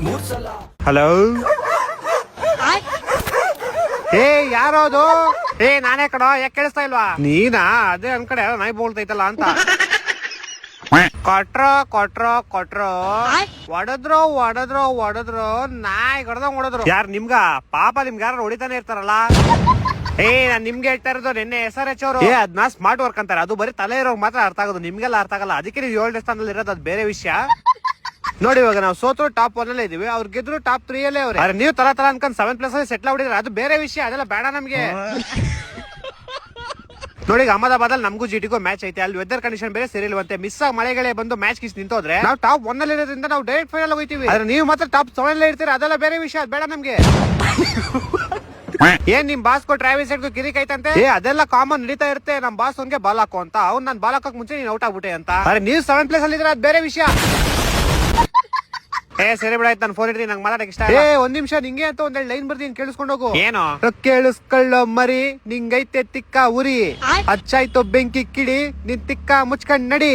ಮೂರ್ ಸಲ. ಹಲೋ, ಯಾರೋದು? ನಾನೇ ಕಣೋ, ಯಾಕೆ ಕೇಳಿಸ್ತಾ ಇಲ್ವಾ? ನೀನಾ? ಅದೇ ಅನ್ಕಡೆ ಯಾರೋ ನಾಯಿ ಬೋಳ್ತೈತಲ್ಲ ಅಂತ. ಕೊಟ್ರೋ ಹೊಡೆದ್ರು ನಾಯಿ ಹೊಡೆದಂಗ್ ಹೊಡೆದ್ರು. ಯಾರು ನಿಮ್ಗ? ಪಾಪ ನಿಮ್ಗೆ ಯಾರು ಹೊಡಿತಾನೆ ಇರ್ತಾರಲ್ಲ. ನಾನ್ ನಿಮ್ಗೆ ಹೇಳ್ತಾ ಇರೋದು, ನಿನ್ನೆ SRH ಅವರು ಅದನ್ನ ಸ್ಮಾರ್ಟ್ ವರ್ಕ್ ಅಂತಾರೆ. ಅದು ಬರೀ ತಲೆ ಇರೋರ್ಗ್ ಮಾತ್ರ ಅರ್ಥ ಆಗೋದು, ನಿಮ್ಗೆಲ್ಲ ಅರ್ಥ ಆಗಲ್ಲ. ಅದಕ್ಕೆ ನೀವು 7ನೇ ಸ್ಥಾನದಲ್ಲಿ ಇರೋದು, ಅದು ಬೇರೆ ವಿಷಯ. ನೋಡಿ, ಇವಾಗ ನಾವು ಸೋತರು ಟಾಪ್ 1 ಅಲ್ಲೇ ಇದೀವಿ, ಅವ್ರು ಗೆದ್ರು ಟಾಪ್ 3 ಅಲ್ಲೇ ಅವ್ರೆ. ನೀವು ತರ ಅನ್ಕೊಂಡ್ 7+ ಅಲ್ಲಿ ಸೆಟ್ಲ್ ಆಗ್ಬಿಟ್ಟಿದ್ರೆ ಅದು ಬೇರೆ ವಿಷಯ, ಅದೆಲ್ಲ ಬೇಡ ನಮ್ಗೆ. ನೋಡಿ, ಅಹಮದಾಬಾದ್ ಅಲ್ಲಿ ನಮಗೂ GTಗೂ ಮ್ಯಾಚ್ ಐತೆ. ಅಲ್ಲಿ ವೆದರ್ ಕಂಡೀಷನ್ ಬೇರೆ ಸರಿ ಇಲ್ವಂತೆ. ಮಿಸ್ ಆಗಿ ಮಳೆಗಳೇ ಬಂದು ಮ್ಯಾಚ್ ಕಿಸ್ ನಿಂತೋದ್ರೆ ನಾವು ಟಾಪ್ 1 ಅಲ್ಲಿ ಇರೋದ್ರಿಂದ ನಾವು ಡೈರೆಕ್ಟ್ ಫೈನಲ್ ಹೋಗ್ತೀವಿ. ಆದ್ರೆ ನೀವು ಮಾತ್ರ ಟಾಪ್ 7 ಅಲ್ಲೇ ಇರ್ತೀರಾ, ಅದೆಲ್ಲ ಬೇರೆ ವಿಷಯ, ಅದು ಬೇಡ ನಮ್ಗೆ. ಏನ್ ನಿಮ್ ಬಾಸ್ ಕೋ ಟ್ರಾವಿಸ್ ಹೆಡ್ ಕಿರಿಕ್ ಐತಂತೆ? ಅದೆಲ್ಲ ಕಾಮನ್ ನಡೀತಾ ಇರುತ್ತೆ. ನಮ್ ಬಾಸ್ ಅವ್ನ್ಗೆ ಬಾಲ್ ಹಾಕೋ ಅಂತ, ಅವ್ನ್ ನಾನ್ ಬಾಲ್ ಹಾಕಕ್ ಮುಂಚೆ ನೀನ್ ಔಟ್ ಆಗ್ಬಿಟ್ಟೆ ಅಂತ. ಆದ್ರೆ ನೀವು 7+ ಅಲ್ಲಿ ಇದ್ರೆ ಅದು ಬೇರೆ ವಿಷಯ. ಸರಿ ಬಿಡ, ಆಯ್ತು, ನಾನು ಫೋನ್ ಇಡ್ತೀನಿ, ನಂಗೆ ಮಾತಾಡಕ್ ಇಷ್ಟ. ಒಂದ್ ನಿಮಿಷ, ನಿಂಗೆ ಅಂತ ಒಂದ್ ಲೈನ್ ಬರ್ತೀನಿ, ಕೇಳಿಸ್ಕೊಂಡು ಹೋಗು. ಏನು? ಕೇಳಿಸ್ಕೊಳ್ಳೋ ಮರಿ, ನಿಂಗೈತೆ ತಿಕ್ಕ ಉರಿ, ಹಚ್ಚಾಯ್ತು ಬೆಂಕಿ ಕಿಡಿ, ನಿನ್ ತಿಕ್ಕ ಮುಚ್ಕೊಂಡ್ ನಡಿ.